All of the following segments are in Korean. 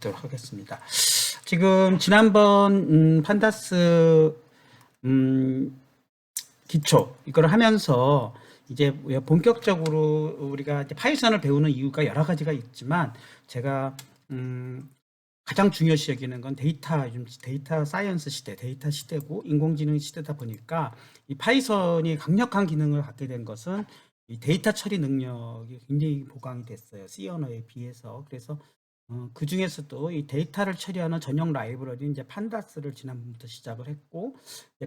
하도록 하겠습니다. 지금 지난번 판다스 기초 이걸 하면서 이제 본격적으로 우리가 이제 파이썬을 배우는 이유가 여러 가지가 있지만 제가 가장 중요시 여기는 건 요즘 데이터 사이언스 시대, 데이터 시대고 인공지능 시대다 보니까 이 파이썬이 강력한 기능을 갖게 된 것은 이 데이터 처리 능력이 굉장히 보강이 됐어요. C 언어에 비해서. 그래서 그 중에서도 이 데이터를 처리하는 전용 라이브러리 이제 판다스를 지난번부터 시작을 했고,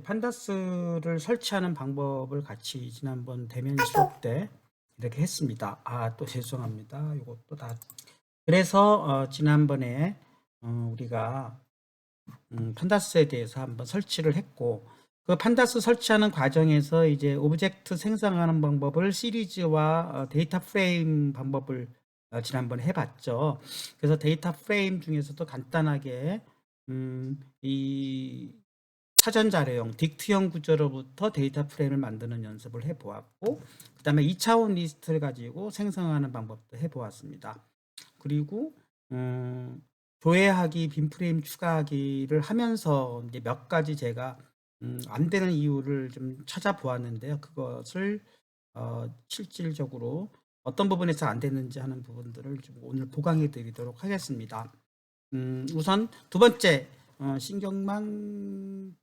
판다스를 설치하는 방법을 같이 지난번 대면 수업 때 이렇게 했습니다. 또 죄송합니다. 이것도 다. 그래서 지난번에 우리가 판다스에 대해서 한번 설치를 했고, 그 판다스 설치하는 과정에서 이제 오브젝트 생성하는 방법을 시리즈와 데이터 프레임 방법을 지난번에 해봤죠. 그래서 데이터 프레임 중에서도 간단하게 이 사전 자료형 딕트형 구조로부터 데이터 프레임을 만드는 연습을 해보았고, 그 다음에 2차원 리스트를 가지고 생성하는 방법도 해보았습니다. 그리고 조회하기, 빈 프레임 추가하기를 하면서 이제 몇 가지 제가 안 되는 이유를 좀 찾아보았는데요. 그것을 실질적으로 어떤 부분에서 안 됐는지 하는 부분들을 좀 오늘 보강해 드리도록 하겠습니다. 우선 두 번째, 신경망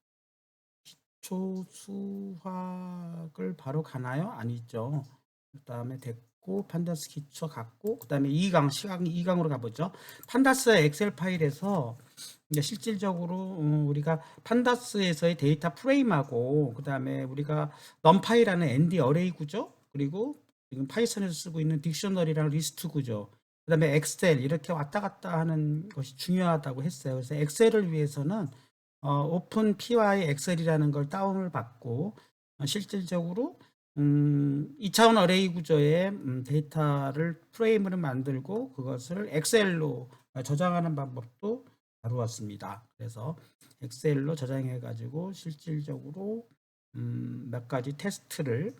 기초 수학을 바로 가나요? 아니죠. 그 다음에 됐고, 판다스 기초 갔고, 그 다음에 2강, 시간 2강으로 가보죠. 판다스 엑셀 파일에서 이제 실질적으로 우리가 판다스에서의 데이터 프레임하고, 그 다음에 우리가 넘파이라는 ND 어레이 구조, 그리고 지금 파이썬에서 쓰고 있는 딕셔너리랑 리스트 구조, 그 다음에 엑셀 이렇게 왔다 갔다 하는 것이 중요하다고 했어요. 그래서 엑셀을 위해서는 오픈 py 엑셀이라는 걸 다운을 받고 실질적으로 2차원 어레이 구조의 데이터를 프레임을 만들고 그것을 엑셀로 저장하는 방법도 다루었습니다. 그래서 엑셀로 저장해 가지고 실질적으로 몇 가지 테스트를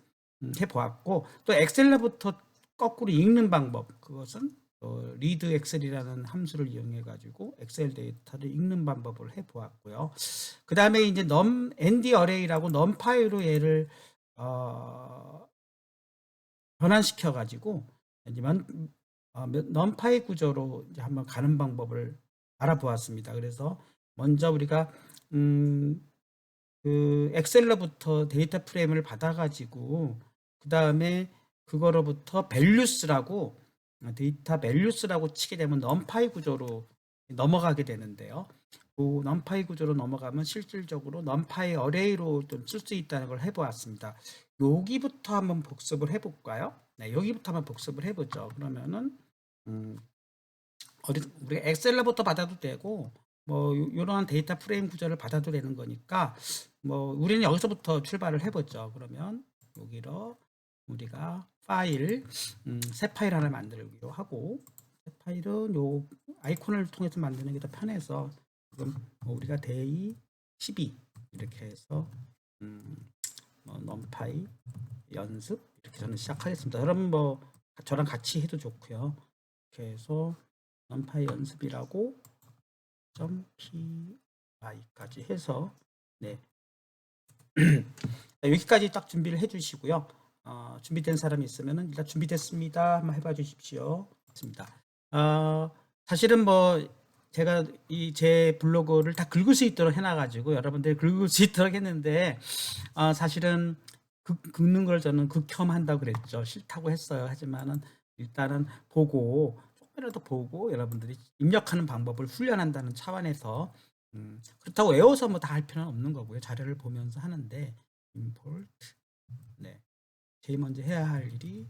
해보았고, 또 엑셀로부터 거꾸로 읽는 방법, 그것은 리드 엑셀이라는 함수를 이용해 가지고 엑셀 데이터를 읽는 방법을 해보았고요. 그 다음에 이제 ND 어레이라고 넘파이로 얘를 변환시켜 가지고 넘파이 구조로 이제 한번 가는 방법을 알아보았습니다. 그래서 먼저 우리가 그 엑셀로부터 데이터 프레임을 받아 가지고 그 다음에 그거로부터 밸류스라고 데이터 밸류스라고 치게 되면 넘파이 구조로 넘어가게 되는데요. 그 넘파이 구조로 넘어가면 실질적으로 넘파이 어레이로 좀 쓸 수 있다는 걸 해보았습니다. 여기부터 한번 복습을 해볼까요? 네, 여기부터 한번 복습을 해보죠. 그러면은 우리가 엑셀로부터 받아도 되고 뭐 이러한 데이터 프레임 구조를 받아도 되는 거니까 뭐 우리는 여기서부터 출발을 해보죠. 그러면 여기로 우리가 파일 새 파일 하나 만들기로 하고, 새 파일은 요 아이콘을 통해서 만드는 게 더 편해서 지금 뭐 우리가 데이 12 이렇게 해서 뭐 넘파이 연습 이렇게 저는 시작하겠습니다. 여러분 뭐 저랑 같이 해도 좋고요. 이렇게 해서 넘파이 연습이라고 .py까지 해서 네 여기까지 딱 준비를 해주시고요. 준비된 사람이 있으면 일단 준비됐습니다 한번 해봐 주십시오. 좋습니다. 사실은 뭐 제가 제 블로그를 다 긁을 수 있도록 해놔가지고 여러분들이 긁을 수 있도록 했는데 사실은 긁는 걸 저는 극혐한다고 그랬죠. 싫다고 했어요. 하지만은 일단은 보고 조금이라도 보고 여러분들이 입력하는 방법을 훈련한다는 차원에서 그렇다고 외워서 뭐 다 할 필요는 없는 거고요. 자료를 보면서 하는데 import 네 제일 먼저 해야 할 일이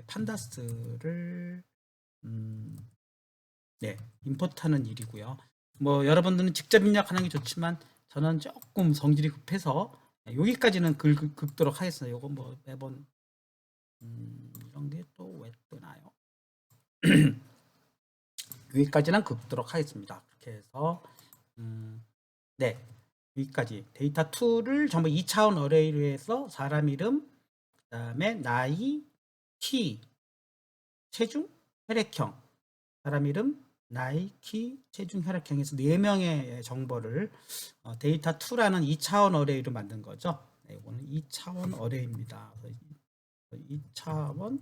판다스를 임포트하는 일이고요. 뭐 여러분들은 직접 입력하는 게 좋지만 저는 조금 성질이 급해서 여기까지는 긁도록 하겠습니다. 요거 뭐 매번 이런 게 또 왜 뜨나요? 여기까지는 긁도록 하겠습니다. 그렇게 해서 네 여기까지 데이터 2를 전부 2차원 어레이로 해서 사람 이름, 그 다음에 나이, 키, 체중, 혈액형, 사람 이름, 나이, 키, 체중, 혈액형에서 4명의 정보를 데이터 2라는 2차원 어레이로 만든 거죠. 네, 이거는 2차원 어레이입니다. 2차원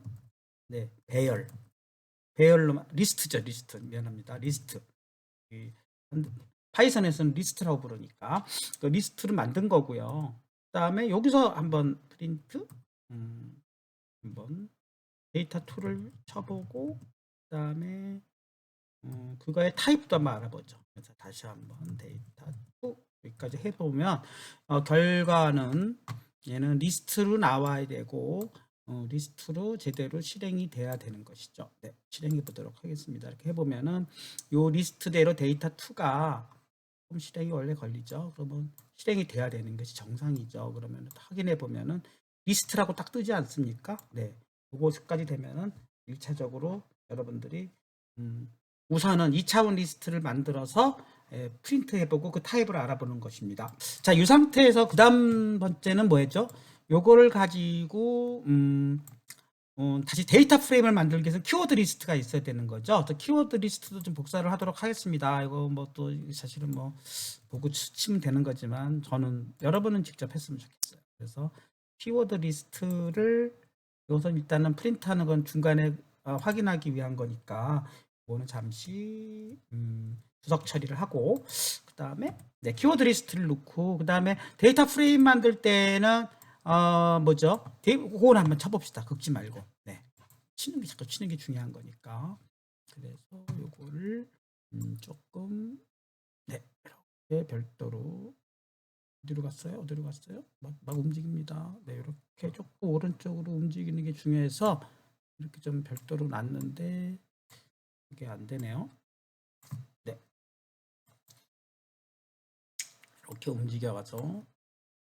배열로 리스트죠. 리스트. 미안합니다. 리스트. 파이썬에서는 리스트라고 부르니까 그 리스트를 만든 거고요. 그다음에 여기서 한번 프린트 한번 데이터 2를 쳐보고 그다음에 그거의 타입도 한번 알아보죠. 그래서 다시 한번 데이터 2 여기까지 해보면 결과는 얘는 리스트로 나와야 되고 리스트로 제대로 실행이 돼야 되는 것이죠. 네, 실행해 보도록 하겠습니다. 이렇게 해보면은 요 리스트대로 데이터 2가 좀 실행이 원래 걸리죠. 그러면 실행이 돼야 되는 것이 정상이죠. 그러면 확인해 보면은 리스트라고 딱 뜨지 않습니까? 네, 요거까지 되면은 1차적으로 여러분들이 우선은 2차원 리스트를 만들어서 프린트 해보고 그 타입을 알아보는 것입니다. 자, 이 상태에서 그 다음 번째는 뭐였죠? 요거를 가지고 다시 데이터 프레임을 만들기 위해서 키워드 리스트가 있어야 되는 거죠. 또 키워드 리스트도 좀 복사를 하도록 하겠습니다. 이거 뭐 또 사실은 뭐 보고 치면 되는 거지만 저는 여러분은 직접 했으면 좋겠어요. 그래서 키워드 리스트를 이것은 일단은 프린트하는 건 중간에 확인하기 위한 거니까 이거는 잠시 주석 처리를 하고 그 다음에 키워드 리스트를 넣고 그 다음에 데이터 프레임 만들 때는 뭐죠? 그걸 한번 쳐봅시다. 긁지 말고. 네. 자꾸 치는 게 중요한 거니까. 그래서 요거를 조금 이렇게 별도로 어디로 갔어요? 막 움직입니다. 네, 이렇게 조금 오른쪽으로 움직이는 게 중요해서 이렇게 좀 별도로 놨는데 이게 안 되네요. 네. 이렇게 움직여가서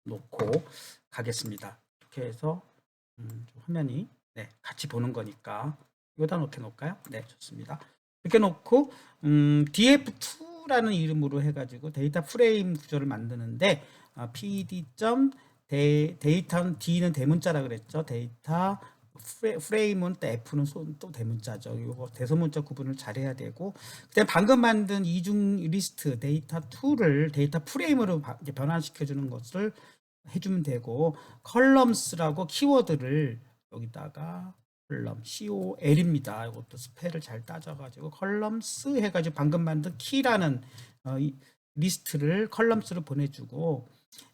놓고 가겠습니다. 이렇게 해서 화면이 같이 보는 거니까 이거다 이렇게 놓을까요? 네, 좋습니다. 이렇게 놓고 df2라는 이름으로 해가지고 데이터 프레임 구조를 만드는데 pd.데이터 d는 대문자라 그랬죠. 데이터 프레임은 또 F는 또 대문자죠. 이거 대소문자 구분을 잘해야 되고 그다음 방금 만든 이중 리스트 데이터 2를 데이터 프레임으로 변환시켜 주는 것을 해주면 되고 컬럼스라고 키워드를 여기다가 컬럼 COL입니다. 이것도 스펠을 잘 따져가지고 컬럼스 해가지고 방금 만든 키라는 리스트를 컬럼스로 보내주고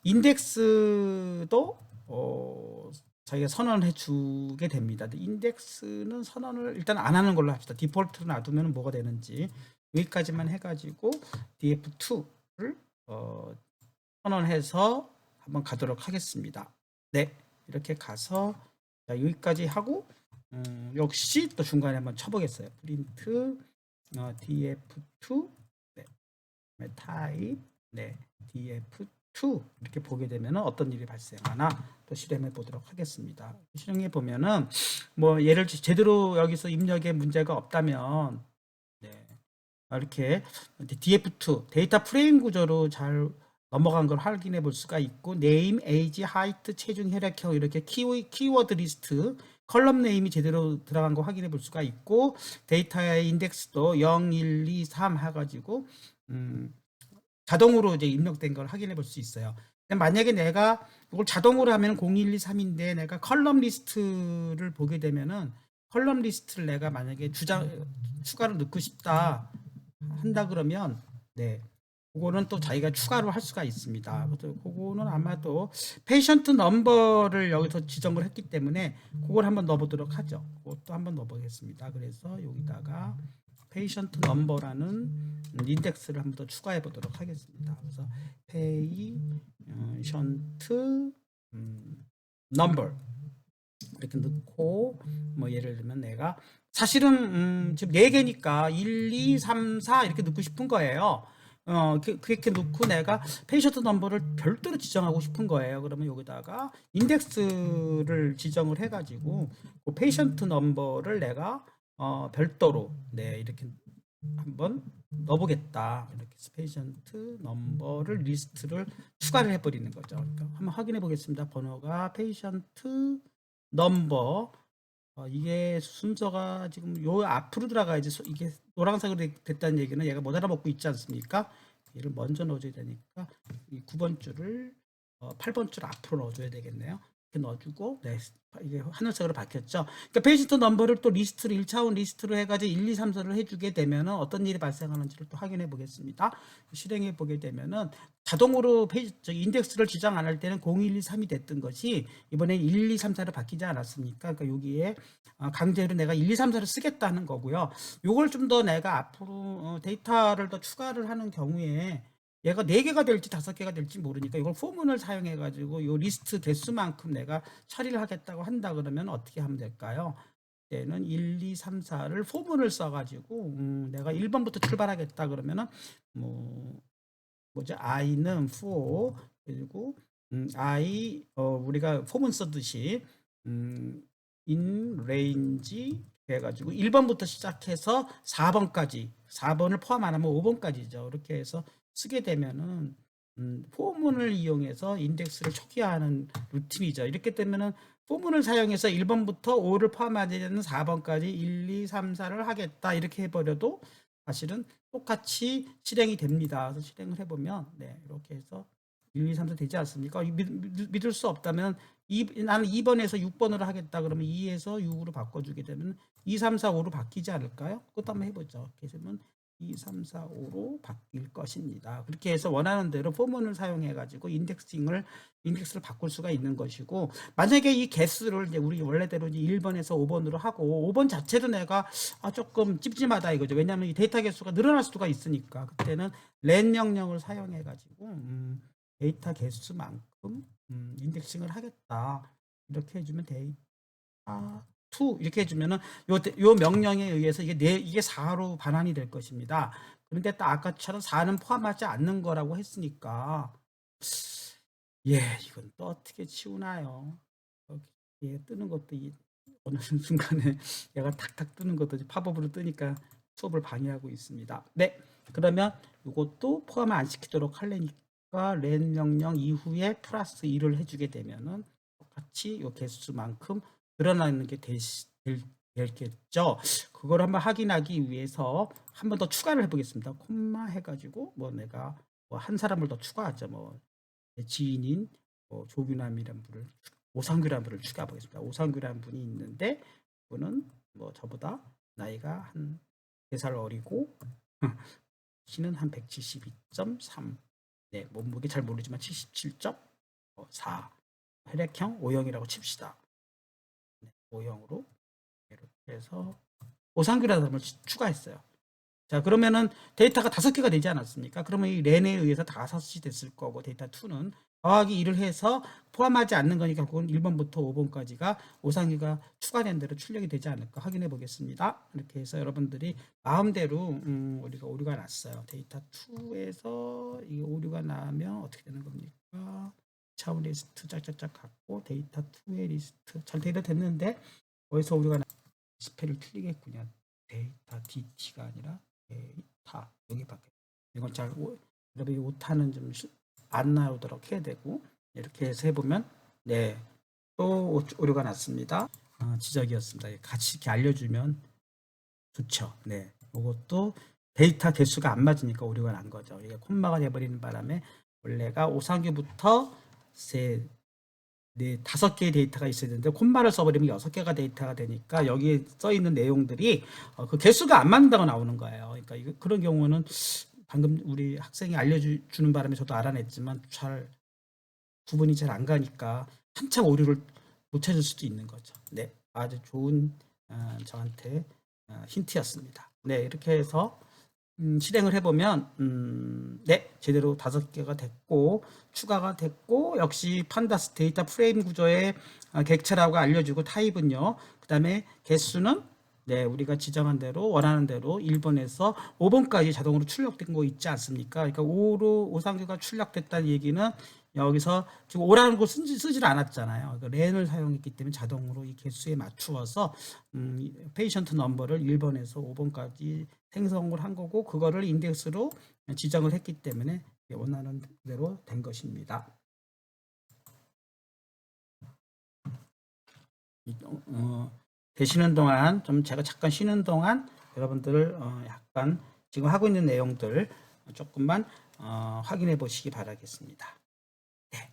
인덱스도 자기가 선언해 주게 됩니다. 인덱스는 선언을 일단 안 하는 걸로 합시다. 디폴트로 놔두면 뭐가 되는지 여기까지만 해가지고 df2를 선언해서 한번 가도록 하겠습니다. 네, 이렇게 가서 여기까지 하고 역시 또 중간에 한번 쳐보겠어요. 프린트 df2 타입 df2 이렇게 보게 되면 어떤 일이 발생하나 또 실행해 보도록 하겠습니다. 실행해 보면은 뭐 예를 들어 제대로 여기서 입력에 문제가 없다면 이렇게 df2 데이터 프레임 구조로 잘 넘어간 걸 확인해 볼 수가 있고 네임, 에이지, 하이트, 체중, 혈액형 이렇게 키워드 리스트 컬럼 네임이 제대로 들어간 거 확인해 볼 수가 있고 데이터의 인덱스도 0, 1, 2, 3 해가지고 자동으로 이제 입력된 걸 확인해 볼 수 있어요. 만약에 내가 이걸 자동으로 하면 0, 1, 2, 3인데 내가 컬럼 리스트를 보게 되면은 컬럼 리스트를 내가 만약에 추가로 넣고 싶다 한다 그러면 그거는 또 자기가 추가로 할 수가 있습니다. 그거는 아마도 페이션트 넘버를 여기서 지정을 했기 때문에 그걸 한번 넣어보도록 하죠. 그것도 한번 넣어보겠습니다. 그래서 여기다가 페이션트 넘버라는 인덱스를 한번 더 추가해 보도록 하겠습니다. 그래서 페이션트 넘버 이렇게 넣고 뭐 예를 들면 내가 사실은 지금 4개니까 1, 2, 3, 4 이렇게 넣고 싶은 거예요. 그렇게 넣고 내가 페이션트 넘버를 별도로 지정하고 싶은 거예요. 그러면 여기다가 인덱스를 지정을 해가지고 그 페이션트 넘버를 내가 별도로 이렇게 한번 넣어보겠다. 이렇게 페이션트 넘버를 리스트를 추가를 해버리는 거죠. 그러니까 한번 확인해 보겠습니다. 번호가 페이션트 넘버 이게 순서가 지금 요 앞으로 들어가야지 이게 노란색으로 됐다는 얘기는 얘가 못 알아먹고 있지 않습니까? 얘를 먼저 넣어줘야 되니까 이 9번 줄을 8번 줄 앞으로 넣어줘야 되겠네요. 이렇게 넣어주고 네, 이게 하늘색으로 바뀌었죠. 그러니까 페이지터 넘버를 또 리스트로 1차원 리스트로 해가지고 1, 2, 3, 4를 해주게 되면은 어떤 일이 발생하는지를 또 확인해 보겠습니다. 실행해 보게 되면은 자동으로 인덱스를 지정 안 할 때는 0, 1, 2, 3이 됐던 것이 이번에 1, 2, 3, 4로 바뀌지 않았습니까? 그러니까 여기에 강제로 내가 1, 2, 3, 4를 쓰겠다는 거고요. 요걸 좀 더 내가 앞으로 데이터를 더 추가를 하는 경우에 얘가 4개가 될지 5개가 될지 모르니까 이걸 포문을 사용해 가지고 요 리스트 개수만큼 내가 처리를 하겠다고 한다 그러면 어떻게 하면 될까요? 얘는 1, 2, 3, 4를 포문을 써 가지고 내가 1번부터 출발하겠다 그러면은 뭐죠? i는 4 그리고 i 우리가 포문 쓰듯이 in range 해가지고 1번부터 시작해서 4번까지 4번을 포함 안 하면 5번까지죠. 이렇게 해서 쓰게 되면은 포문을 이용해서 인덱스를 초기화하는 루틴이죠. 이렇게 되면은 포문을 사용해서 1번부터 5를 포함하지 않는 4번까지 1, 2, 3, 4를 하겠다 이렇게 해버려도 사실은 똑같이 실행이 됩니다. 그래서 실행을 해보면 네, 이렇게 해서 1, 2, 3, 4 되지 않습니까? 믿을 수 없다면 나는 2번에서 6번으로 하겠다 그러면 2에서 6으로 바꿔주게 되면 2, 3, 4, 5로 바뀌지 않을까요? 그것도 한번 해보죠. 이렇게 되면 2, 3, 4, 5로 바뀔 것입니다. 그렇게 해서 원하는 대로 포문을 사용해 가지고 인덱스를 바꿀 수가 있는 것이고, 만약에 이 개수를 이제 우리 원래대로 이제 1번에서 5번으로 하고 5번 자체도 내가 조금 찝찝하다 이거죠. 왜냐하면 이 데이터 개수가 늘어날 수가 있으니까 그때는 len 명령을 사용해 가지고 데이터 개수만큼 인덱싱을 하겠다 이렇게 해주면 데이터 2 이렇게 해주면은 요 명령에 의해서 이게 4로 반환이 될 것입니다. 그런데 또 아까처럼 4는 포함하지 않는 거라고 했으니까 이건 또 어떻게 치우나요? 뜨는 것도 어느 순간에 얘가 탁탁 뜨는 것도 팝업으로 뜨니까 수업을 방해하고 있습니다. 네, 그러면 이것도 포함을 안 시키도록 하려니까 len 명령 이후에 플러스 2를 해주게 되면은 똑같이 이 개수만큼 늘어나는 게 되겠죠. 그걸 한번 확인하기 위해서 한 번 더 추가를 해보겠습니다. 콤마 해가지고 내가 한 사람을 더 추가하죠. 지인인 조규남이라는 분을 오상규라는 분을 추가해 보겠습니다. 오상규라는 분이 있는데 그분은 저보다 나이가 한 4살 어리고 키는 한 172.3 네, 몸무게 잘 모르지만 77.4 혈액형 O형이라고 칩시다. 네, O형으로 이렇게 해서 오상규라는 사람을 추가했어요. 자, 그러면은 데이터가 5개가 되지 않았습니까? 그러면 이 렌에 의해서 5이 됐을 거고 데이터 2는 더하기 1을 해서 포함하지 않는 거니까 그건 1번부터 5번까지가 오상규가 추가된 대로 출력이 되지 않을까 확인해 보겠습니다. 이렇게 해서 여러분들이 마음대로 우리가 오류가 났어요. 데이터 2에서 이 오류가 나면 어떻게 되는 겁니까? 차원 리스트 짝짝짝 갖고 데이터 2의 리스트 잘 데이터 됐는데 어디서 오류가 나 스펠을 틀리겠군요. 데이터 DT가 아니라 데이터 여기 밖에 이건 잘 여러분이 오타는 좀 안 나오도록 해야 되고 이렇게 해서 해보면 또 오류가 났습니다. 지적이었습니다. 같이 이렇게 알려주면 좋죠. 이것도 데이터 개수가 안 맞으니까 오류가 난 거죠. 이게 콤마가 돼버리는 바람에 원래가 오상규부터 5개의 데이터가 있어야 되는데 콤마를 써버리면 6개가 데이터가 되니까 여기에 써있는 내용들이 그 개수가 안 맞는다고 나오는 거예요. 그러니까 그런 경우는 방금 우리 학생이 알려주는 바람에 저도 알아냈지만 잘 구분이 잘 안 가니까 한참 오류를 못 찾을 수도 있는 거죠. 네, 아주 좋은 저한테 힌트였습니다. 네, 이렇게 해서 실행을 해보면 제대로 5개가 됐고 추가가 됐고 역시 판다스 데이터 프레임 구조의 객체라고 알려주고 타입은요. 그 다음에 개수는 우리가 지정한 대로 원하는 대로 1번에서 5번까지 자동으로 출력된 거 있지 않습니까? 그러니까 5로 오상규가 출력됐다는 얘기는 여기서 지금 5라는 걸 쓰질 않았잖아요. 그러니까 렌을 사용했기 때문에 자동으로 이 개수에 맞추어서 페이션트 넘버를 1번에서 5번까지 생성을 한 거고 그거를 인덱스로 지정을 했기 때문에 원하는 대로 된 것입니다. 되시는 동안 좀 제가 잠깐 쉬는 동안 여러분들 약간 지금 하고 있는 내용들 조금만 확인해 보시기 바라겠습니다. 네.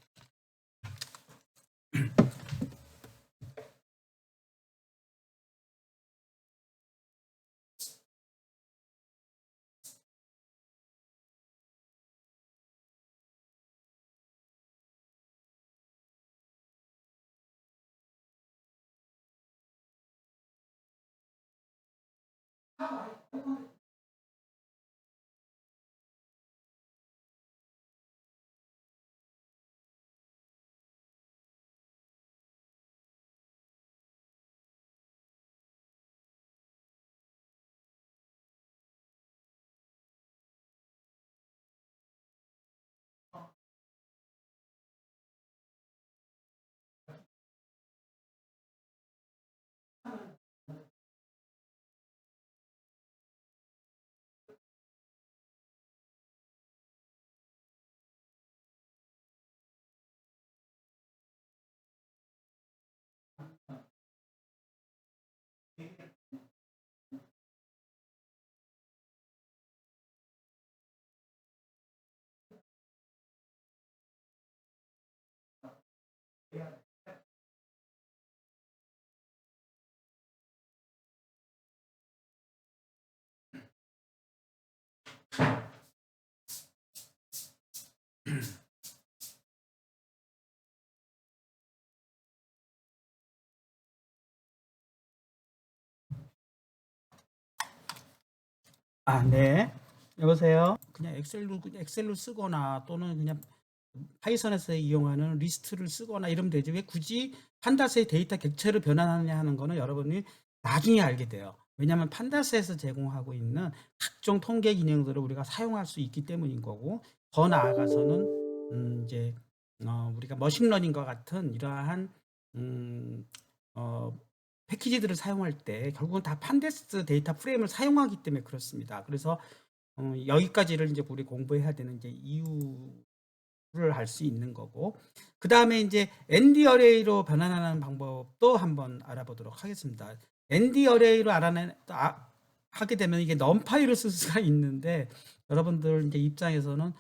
네. 여보세요. 그냥 엑셀로 쓰거나 또는 그냥 파이썬에서 이용하는 리스트를 쓰거나 이러면 되지. 왜 굳이 판다스의 데이터 객체를 변환하느냐 하는 거는 여러분이 나중에 알게 돼요. 왜냐하면 판다스에서 제공하고 있는 각종 통계 기능들을 우리가 사용할 수 있기 때문인 거고, 더 나아가서는 이제 우리가 머신러닝과 같은 이러한 음, 어, 패키지들을 사용할 때 결국은 다 판다스 데이터 프레임을 사용하기 때문에 그렇습니다. 그래서 여기까지를 이제 우리 공부해야 되는 이제 이유를 할 수 있는 거고, 그 다음에 이제 ND 어레이로 변환하는 방법도 한번 알아보도록 하겠습니다. ND 어레이로 하게 되면 이게 넘파이로 쓸 수가 있는데, 여러분들 이제 입장에서는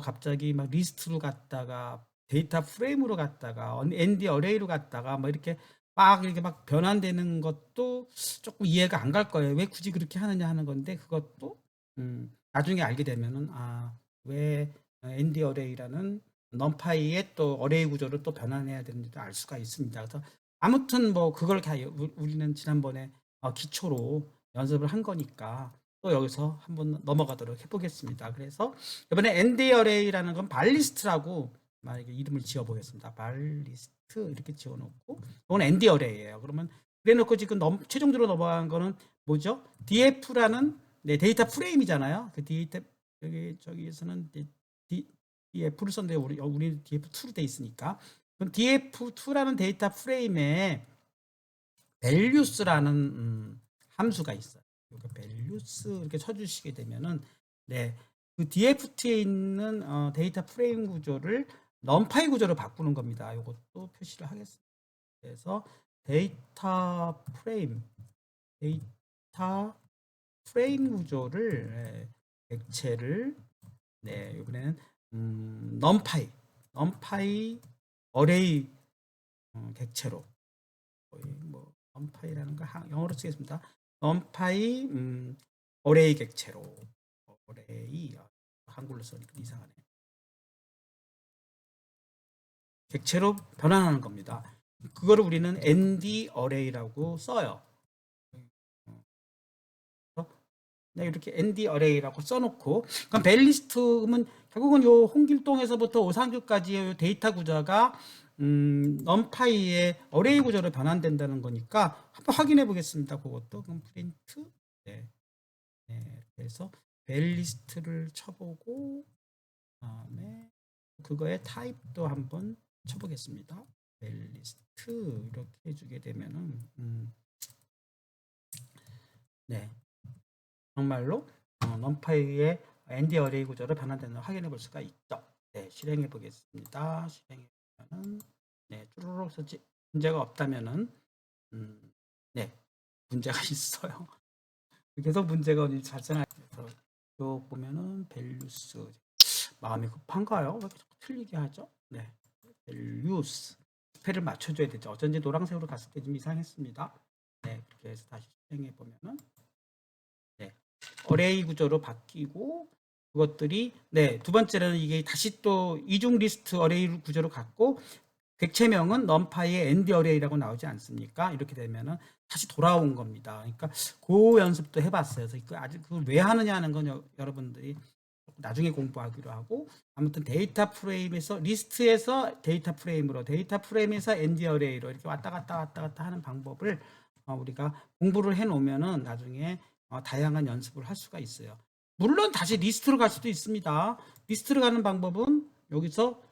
갑자기 막 리스트로 갔다가 데이터 프레임으로 갔다가 ND 어레이로 갔다가 뭐 이렇게 막 변환되는 것도 조금 이해가 안 갈 거예요. 왜 굳이 그렇게 하느냐 하는 건데, 그것도 나중에 알게 되면은 왜 ND 어레이라는 넘파이의 또 어레이 구조를 또 변환해야 되는지도 알 수가 있습니다. 그래서 아무튼 뭐 그걸 다 우리는 지난번에 기초로 연습을 한 거니까 또 여기서 한번 넘어가도록 해보겠습니다. 그래서 이번에 ND 어레이라는 건 발리스트라고 만약에 이름을 지어보겠습니다. 발리스트 이렇게 지어놓고, 이건 ND 어레이예요. 그러면 그래놓고 지금 최종적으로 넘어간 거는 뭐죠? DF라는 데이터 프레임이잖아요. 그 데이터 저기에서는 DF를 썼는데 우리 DF2로 돼 있으니까, 그럼 DF2라는 데이터 프레임에 values라는 함수가 있어요. 그 values 이렇게 쳐주시게 되면은 그 DF2에 있는 데이터 프레임 구조를 numpy 구조로 바꾸는 겁니다. 이것도 표시를 하겠습니다. 그래서 데이터 프레임 구조를 객체를 이번에는 numpy 어레이 객체로, 거의 뭐 numpy라는 거 영어로 쓰겠습니다. numpy 어레이 객체로, 어레이 한글로 쓰니까 이상하네. 객체로 변환하는 겁니다. 그거를 우리는 ND 어레이라고 써요. 이렇게 ND 어레이라고 써놓고, 그럼 벨리스트는 결국은 요 홍길동에서부터 오상규까지의 데이터 구조가 numpy의 어레이 구조로 변환된다는 거니까 한번 확인해 보겠습니다. 그것도 그럼 프린트 그래서 벨리스트를 쳐보고, 그다음에 그거의 타입도 한번 쳐보겠습니다. 벨리스트 이렇게 해주게 되면은 정말로 numpy의 ND 어레이 구조를 변환되는 걸 확인해 볼 수가 있죠. 실행해 보겠습니다. 실행해 보면은 쭈루룩 문제가 없다면은 문제가 있어요. 계속 문제가 발생해서 쭉 보면은 values 마음이 급한가요? 왜 이렇게 자꾸 틀리게 하죠? 네, values 스펠을 맞춰줘야 되죠. 어쩐지 노란색으로 갔을 때 좀 이상했습니다. 네, 그렇게 해서 다시 실행해 보면은 네, 어레이 구조로 바뀌고 그것들이 네, 두 번째는 이게 다시 또 이중 리스트 어레이 구조로 갔고 객체명은 numPy의 end 어레이라고 나오지 않습니까? 이렇게 되면은 다시 돌아온 겁니다. 그러니까 그 연습도 해봤어요. 그래서 아직 그걸 왜 하느냐는 건 여러분들이 나중에 공부하기로 하고 아무튼 데이터 프레임에서 리스트에서 데이터 프레임으로 데이터 프레임에서 end 어레이로 이렇게 왔다 갔다 하는 방법을 우리가 공부를 해 놓으면은 나중에 다양한 연습을 할 수가 있어요. 물론 다시 리스트로 갈 수도 있습니다. 리스트로 가는 방법은 여기서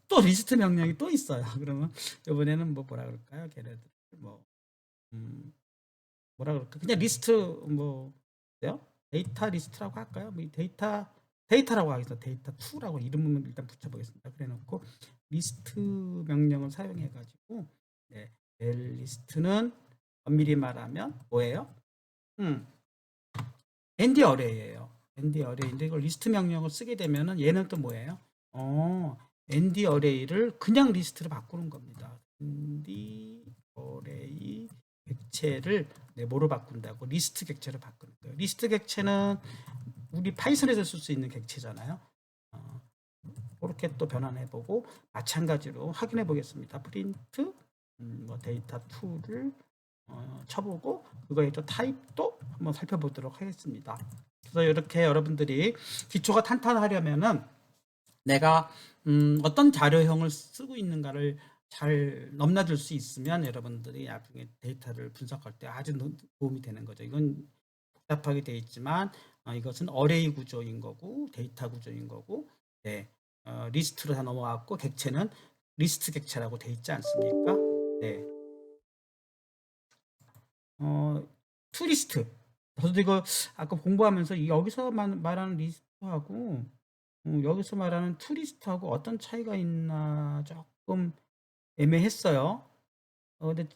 또 리스트 명령이 또 있어요. 그러면 이번에는 뭐라 그럴까요? 걔네들 뭐 뭐라 그럴까? 그냥 리스트 뭐 데이터 리스트라고 할까요? 뭐 데이터라고 하겠습니다. 데이터 2라고 이름을 일단 붙여보겠습니다. 그래놓고 리스트 명령을 사용해가지고 네, 리스트는 엄밀히 말하면 뭐예요? end 어레이예요. end 어레이인데 이걸 리스트 명령을 쓰게 되면은 얘는 또 뭐예요? end 어레이를 그냥 리스트로 바꾸는 겁니다. end 어레이 객체를 뭐로 바꾼다고? 리스트 객체로 바꾸는 거예요. 리스트 객체는 우리 파이썬에서 쓸 수 있는 객체잖아요. 그렇게 또 변환해보고 마찬가지로 확인해 보겠습니다. 프린트 뭐 데이터 2를 쳐보고 그거의 또 타입도 한번 살펴보도록 하겠습니다. 그래서 이렇게 여러분들이 기초가 탄탄하려면은 내가 어떤 자료형을 쓰고 있는가를 잘 넘나들 수 있으면 여러분들이 나중에 데이터를 분석할 때 아주 도움이 되는 거죠. 이건 복잡하게 되어 있지만 이것은 어레이 구조인 거고 데이터 구조인 거고 네, 리스트로 다 넘어왔고 객체는 리스트 객체라고 되어 있지 않습니까? 네. 투리스트. 저도 이거 아까 공부하면서 여기서 말하는 리스트하고 여기서 말하는 투리스트하고 어떤 차이가 있나 조금 애매했어요. 근데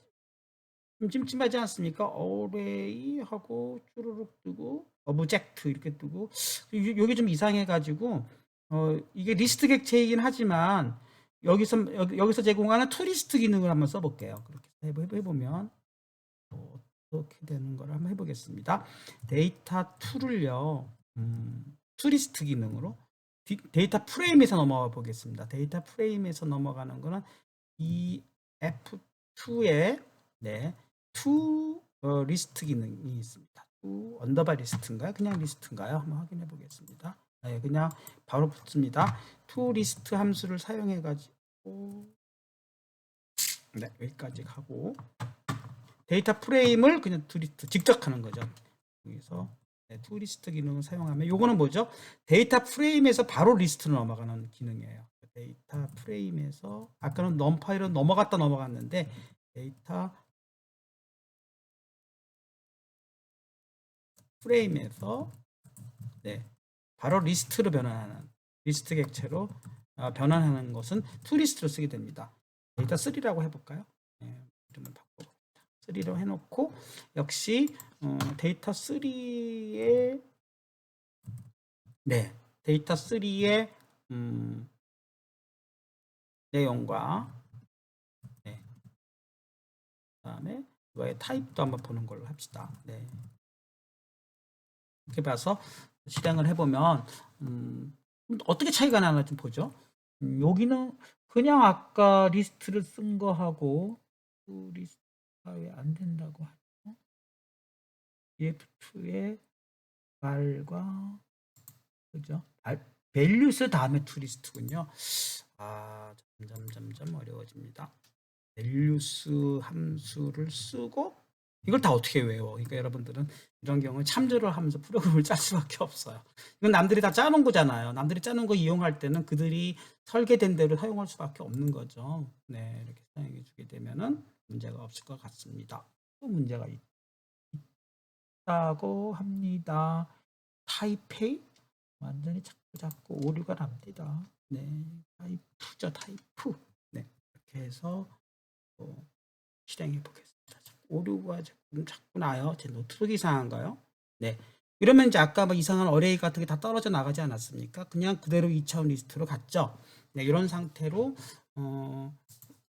좀 찜찜하지 않습니까? 어레이하고 쭈루룩 뜨고 오브젝트 이렇게 뜨고 이게 좀 이상해가지고 이게 리스트 객체이긴 하지만 여기서 제공하는 투리스트 기능을 한번 써볼게요. 그렇게 해보면 어떻게 되는 걸 한번 해보겠습니다. 데이터 2를요 투리스트 기능으로 데이터 프레임에서 넘어가 보겠습니다. 데이터 프레임에서 넘어가는 거는 이 F2에 to 리스트 기능이 있습니다. to 언더바 리스트인가요? 그냥 리스트인가요? 한번 확인해 보겠습니다. 네, 그냥 바로 붙습니다. to 리스트 함수를 사용해 가지고 네, 여기까지 가고 데이터 프레임을 그냥 to 리스트 직접 하는 거죠. 여기서 to 리스트 기능을 사용하면 요거는 뭐죠? 데이터 프레임에서 바로 리스트로 넘어가는 기능이에요. 데이터 프레임에서 아까는 넘파일은 넘어갔는데 데이터 프레임에서 바로 리스트로 변환하는 리스트 객체로 변환하는 것은 투리스트로 쓰게 됩니다. 데이터 3라고 해볼까요? 이름을 바꿔 3로 해놓고 역시 데이터 3의 데이터 3의 내용과 그다음에 이거의 타입도 한번 보는 걸로 합시다. 이렇게 봐서 실행을 해보면 어떻게 차이가 나나 좀 보죠. 여기는 그냥 아까 리스트를 쓴 거하고 리스트가 왜 안 된다고 하죠? EF2의 발과 그죠? values 다음에 toList군요. 점점 어려워집니다. values 함수를 쓰고 이걸 다 어떻게 외워? 그러니까 여러분들은 이런 경우에 참조를 하면서 프로그램을 짤 수밖에 없어요. 이건 남들이 다 짜놓은 거잖아요. 남들이 짜놓은 거 이용할 때는 그들이 설계된 대로 사용할 수밖에 없는 거죠. 이렇게 사용해 주게 되면은 문제가 없을 것 같습니다. 또 문제가 있다고 합니다. 타입A 완전히 자꾸 오류가 납니다. 타입2죠, 타입2. 이렇게 해서 실행해 보겠습니다. 오류가 자꾸 나요. 제 노트북이 이상한가요? 네. 이러면 이제 아까 뭐 이상한 어레이 같은 게 다 떨어져 나가지 않았습니까? 그냥 그대로 2차원 리스트로 갔죠. 네, 이런 상태로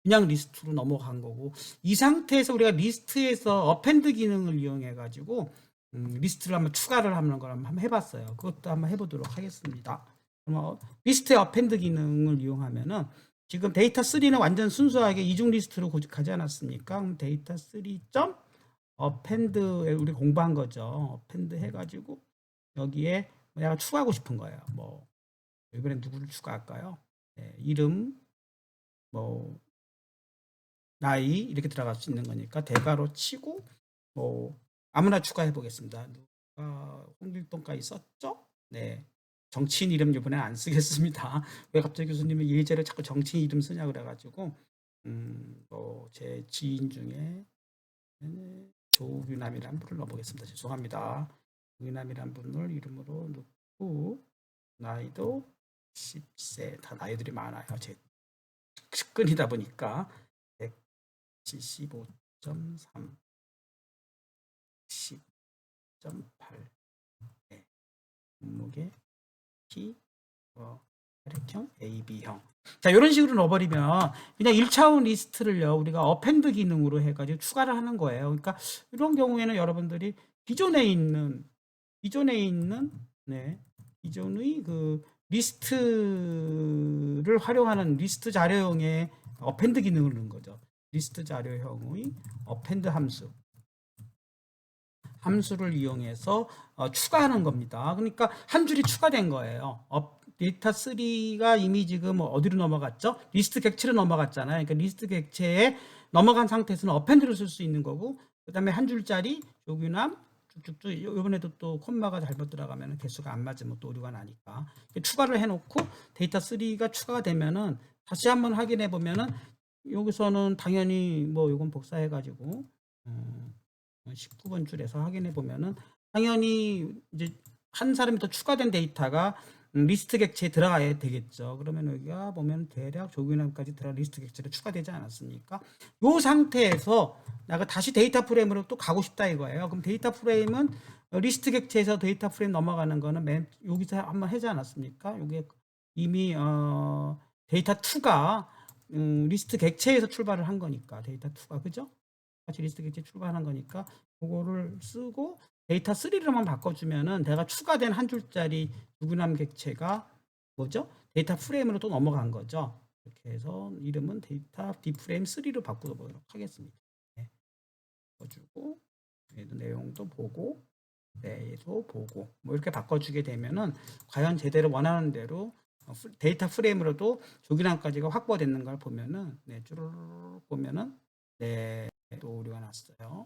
그냥 리스트로 넘어간 거고, 이 상태에서 우리가 리스트에서 어펜드 기능을 이용해 가지고 리스트를 한번 추가를 하는 걸 한번 해봤어요. 그것도 한번 해보도록 하겠습니다. 그럼 리스트의 어펜드 기능을 이용하면은 지금 데이터 3는 완전 순수하게 이중 리스트로 가지 않았습니까? 그럼 데이터 3. 어펜드에 우리 공부한 거죠. 어펜드 해가지고 여기에 내가 추가하고 싶은 거예요. 뭐 이번엔 누구를 추가할까요? 네, 이름, 뭐 나이 이렇게 들어갈 수 있는 거니까 대괄호 치고 뭐 아무나 추가해 보겠습니다. 누가 홍길동까지 썼죠? 네. 정치인 이름 이번에 안 쓰겠습니다. 왜 갑자기 교수님이 예제를 자꾸 정치인 이름 쓰냐 그래가지고 뭐 제 지인 중에 조규남이라는 분을 넣어보겠습니다. 죄송합니다. 조규남이라는 분을 이름으로 넣고 나이도 10세 다 나이들이 많아요. 제 측근이다 보니까 175.3 10.8 네. 몸무게 키 혈액형 AB형. 자, 이런 식으로 넣어버리면 그냥 1차원 리스트를요 우리가 어펜드 기능으로 해가지고 추가를 하는 거예요. 그러니까 이런 경우에는 여러분들이 기존에 있는 네, 기존의 그 리스트를 활용하는 리스트 자료형의 어펜드 기능을 넣는 거죠. 리스트 자료형의 어펜드 함수를 이용해서 추가하는 겁니다. 그러니까 한 줄이 추가된 거예요. 데이터 3가 이미 지금 어디로 넘어갔죠? 리스트 객체로 넘어갔잖아요. 그러니까 리스트 객체에 넘어간 상태에서는 어펜드를 쓸 수 있는 거고, 그 다음에 한 줄짜리 조규남 쭉쭉쭉 이번에도 또 콤마가 잘못 들어가면 개수가 안 맞으면 또 오류가 나니까 추가를 해놓고 데이터 3가 추가가 되면은 다시 한번 확인해 보면은 여기서는 당연히 뭐 이건 복사해가지고 19번 줄에서 확인해 보면은 당연히 이제 한 사람이 더 추가된 데이터가 리스트 객체에 들어가야 되겠죠. 그러면 여기가 보면 대략 조규남까지 들어 리스트 객체로 추가되지 않았습니까? 이 상태에서 내가 다시 데이터 프레임으로 또 가고 싶다 이거예요. 그럼 데이터 프레임은 리스트 객체에서 데이터 프레임 넘어가는 거는 맨 여기서 한번 하지 않았습니까? 이게 이미 데이터 2가 리스트 객체에서 출발을 한 거니까 데이터 2가 그죠? 같이 리스트 객체 출발한 거니까 그거를 쓰고 데이터 3로만 바꿔주면은 내가 추가된 한 줄짜리 유기남 객체가 뭐죠? 데이터 프레임으로 또 넘어간 거죠. 이렇게 해서 이름은 데이터 D프레임 3로 바꿔보도록 하겠습니다. 네. 바꿔주고 얘도 내용도 보고 얘도 보고 뭐 이렇게 바꿔주게 되면은 과연 제대로 원하는 대로 데이터 프레임으로도 조기남까지가 확보되는 걸 보면은 네, 쭈르르 보면은 네, 또 오류가 났어요.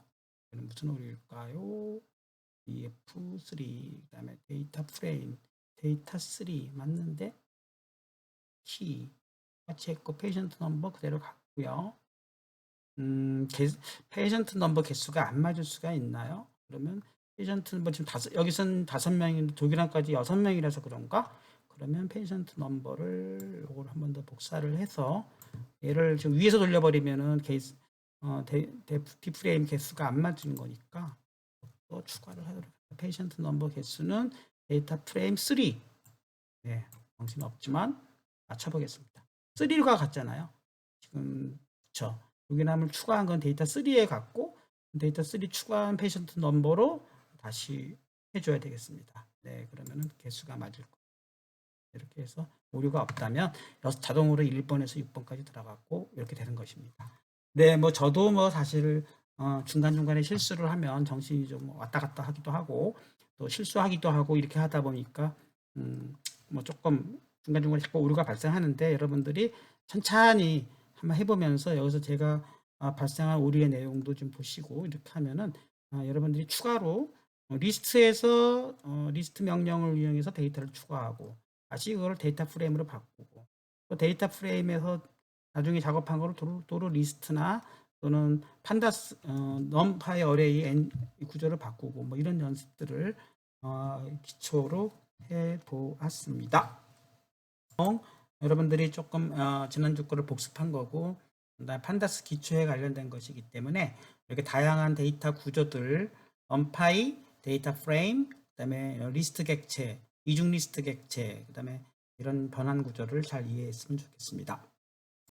이는 무슨 오류일까요? EF3 그다음에 데이터 프레임 데이터 3 맞는데 키 같이 했고 페이션트 넘버 그대로 갔고요. 페이션트 넘버 개수가 안 맞을 수가 있나요? 그러면 페이션트 넘버 지금 여기선 5명인데 독일함까지 6명이라서 그런가? 그러면 페이션트 넘버를 이걸 한 번 더 복사를 해서 얘를 지금 위에서 돌려버리면은 디프레임 개수가 안 맞는 거니까 또 추가를 하도록 페이션트 넘버 개수는 데이터 프레임 3 네, 정신 없지만 맞춰보겠습니다. 3가 같잖아요. 지금 그쵸. 유기남을 추가한 건 데이터 3에 갔고 데이터 3 추가한 페이션트 넘버로 다시 해줘야 되겠습니다. 네, 그러면은 개수가 맞을 거예요. 이렇게 해서 오류가 없다면 자동으로 1번에서 6번까지 들어갔고 이렇게 되는 것입니다. 네, 뭐 저도 뭐 사실 중간중간에 실수를 하면 정신이 좀 왔다 갔다 하기도 하고 또 실수하기도 하고 이렇게 하다 보니까 뭐 조금 중간중간에 자꾸 오류가 발생하는데 여러분들이 천천히 한번 해보면서 여기서 제가 발생한 오류의 내용도 좀 보시고 이렇게 하면은 여러분들이 추가로 리스트에서 리스트 명령을 이용해서 데이터를 추가하고 다시 그걸 데이터 프레임으로 바꾸고 또 데이터 프레임에서 나중에 작업한 거를 도로 리스트나 또는 판다스 넘파이 어레이 구조를 바꾸고 뭐 이런 연습들을 기초로 해 보았습니다. 여러분들이 조금 지난주 거를 복습한 거고 그다음에 판다스 기초에 관련된 것이기 때문에 이렇게 다양한 데이터 구조들, 언파이, 데이터 프레임, 그다음에 리스트 객체, 이중 리스트 객체, 그다음에 이런 변환 구조를 잘 이해했으면 좋겠습니다.